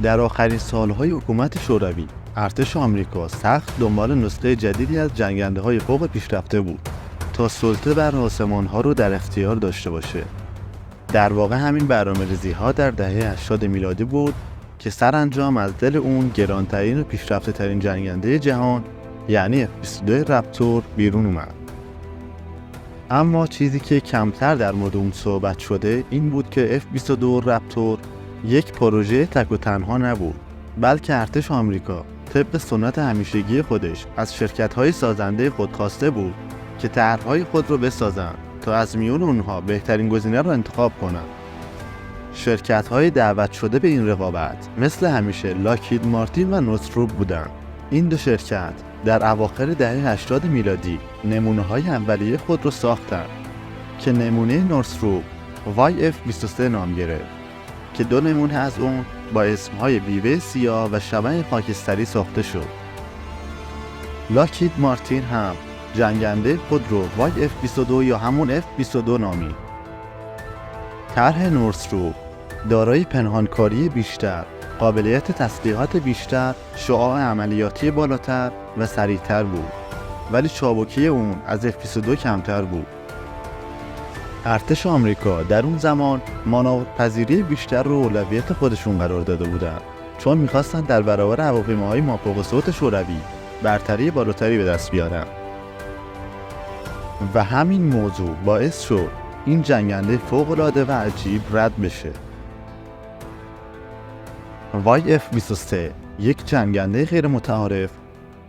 در آخرین سالهای حکومت شوروی، ارتش آمریکا سخت دنبال نسخه جدیدی از جنگنده‌های فوق پیشرفته بود تا سلطه بر آسمان‌ها رو در اختیار داشته باشه. در واقع همین برنامه‌ریزی‌ها در دهه 80 میلادی بود که سرانجام از دل اون گرانترین و پیشرفته‌ترین جنگنده جهان یعنی F-22 رپتور بیرون اومد. اما چیزی که کمتر در مورد اون صحبت شده این بود که F-22 رپتور یک پروژه تک و تنها نبود، بلکه ارتش آمریکا طبق سنت همیشگی خودش از شرکت‌های سازنده خود خواسته بود که طرح‌های خود رو بسازن تا از میون اونها بهترین گزینه رو انتخاب کنن. شرکت‌های دعوت شده به این رقابت مثل همیشه لاکهید مارتین و نورثروپ بودن. این دو شرکت در اواخر دهه 80 میلادی نمونه‌های اولیه خود رو ساختن که نمونه نورثروپ YF-23 نام گرفت که دو نمونه از اون با اسمهای بیوه سیاه و شبح خاکستری ساخته شد. لاکهید مارتین هم جنگنده خود رو YF-22 یا همون F-22 نامید. طرح نورثروپ دارای پنهانکاری بیشتر، قابلیت تسلیحات بیشتر، شعاع عملیاتی بالاتر و سریعتر بود، ولی چابکی اون از F-22 کمتر بود. ارتش آمریکا در اون زمان مانورپذیری بیشتر رو اولویت خودشون قرار داده بودن، چون میخواستن در برابر هواپیماهای مافوق صوت شوروی برتری بالاتری به دست بیارن. و همین موضوع باعث شد این جنگنده فوق‌العاده و عجیب رد بشه. YF-23 یک جنگنده غیر متعارف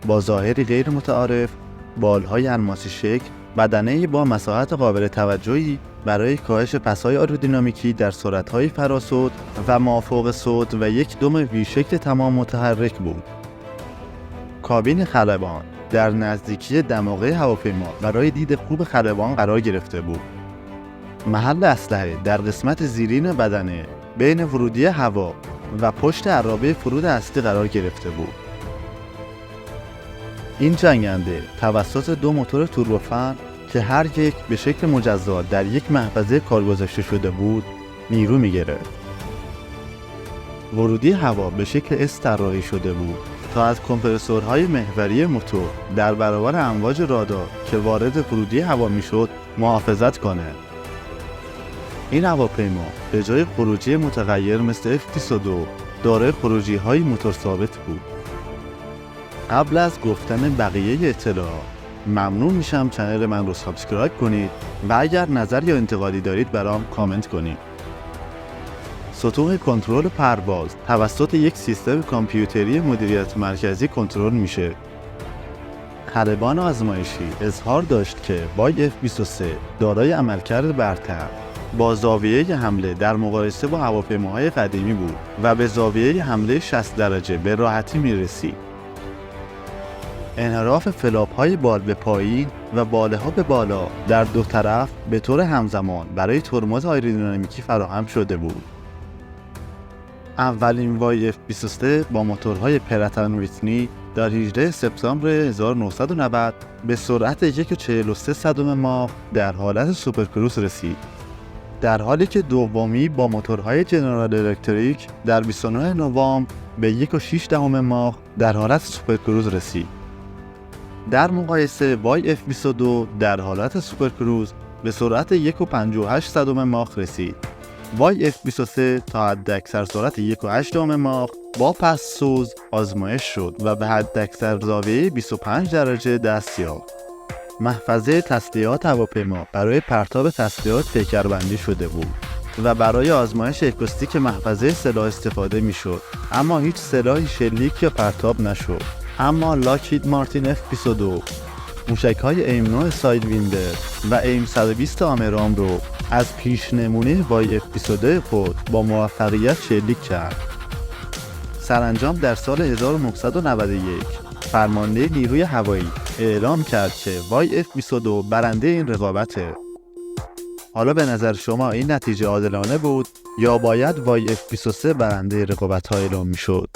با ظاهری غیر متعارف، بالهای الماسی شکل، بدنه با مساحت قابل توجهی برای کاهش پس‌های آرودینامیکی در سرعت‌های فراسود و مافوق صوت و یک دم وی شکل تمام متحرک بود. کابین خلبان در نزدیکی دماغه هواپیما برای دید خوب خلبان قرار گرفته بود. محل اسلحه در قسمت زیرین بدنه بین ورودی هوا و پشت عرابه فرود اصلی قرار گرفته بود. این جنگنده توسط دو موتور توربوفن که هر یک به شکل مجزا در یک محفظه کار گذاشته شده بود نیرو می‌گرفت. ورودی هوا به شکل اس طراحی شده بود تا از کمپرسورهای محوری موتور در برابر امواج رادار که وارد ورودی هوا میشد محافظت کنه. این هواپیما به جای خروجی متغیر مثل F-22 دارای خروجی‌های موتور ثابت بود. قبل از گفتن بقیه اطلاعات ممنون میشم چنل من رو سابسکرایب کنید و اگر نظر یا انتقادی دارید برام کامنت کنید. سطوح کنترل پرواز توسط یک سیستم کامپیوتری مدیریت مرکزی کنترل میشه. خلبان آزمایشی اظهار داشت که YF-23 دارای عملکرد برتر با زاویه حمله در مقایسه با هواپیماهای قدیمی بود و به زاویه حمله 60 درجه به راحتی میرسید. انحراف فلاپ‌های بال به پایین و باله‌ها به بالا در دو طرف به طور همزمان برای ترمز آیرودینامیکی فراهم شده بود. اولین YF-23 با موتورهای پرت اند ویتنی در 18 سپتامبر 1990 به سرعت 1.43 ماخ در حالت سوپرکروز رسید، در حالی که دومی با موتورهای جنرال الکتریک در 29 نوامبر به 1.6 ماخ در حالت سوپرکروز رسید. در مقایسه YF-22 در حالت سوپرکروز به سرعت 1.58 ماخ رسید. YF-23 تا حداکثر سرعت 1.8 ماخ با پس‌سوز آزمایش شد و به حداکثر زاویه 25 درجه دست یافت. محفظه تسلیحات هواپیما برای پرتاب تسلیحات پیکربندی شده بود و برای آزمایش اکوستیک محفظه سلاح استفاده میشد، اما هیچ سلاحی شلیک یا پرتاب نشد. اما لاکهید مارتین F-22 موشک‌های ایم 9 سایدویندر و ایم 120 آمرام رو از پیش نمونه YF-22 خود با موفقیت شلیک کرد. سرانجام در سال 1991 فرمانده نیروی هوایی اعلام کرد که YF-22 برنده این رقابته. حالا به نظر شما این نتیجه عادلانه بود یا باید YF-23 برنده رقابت‌ها اعلام می‌شد؟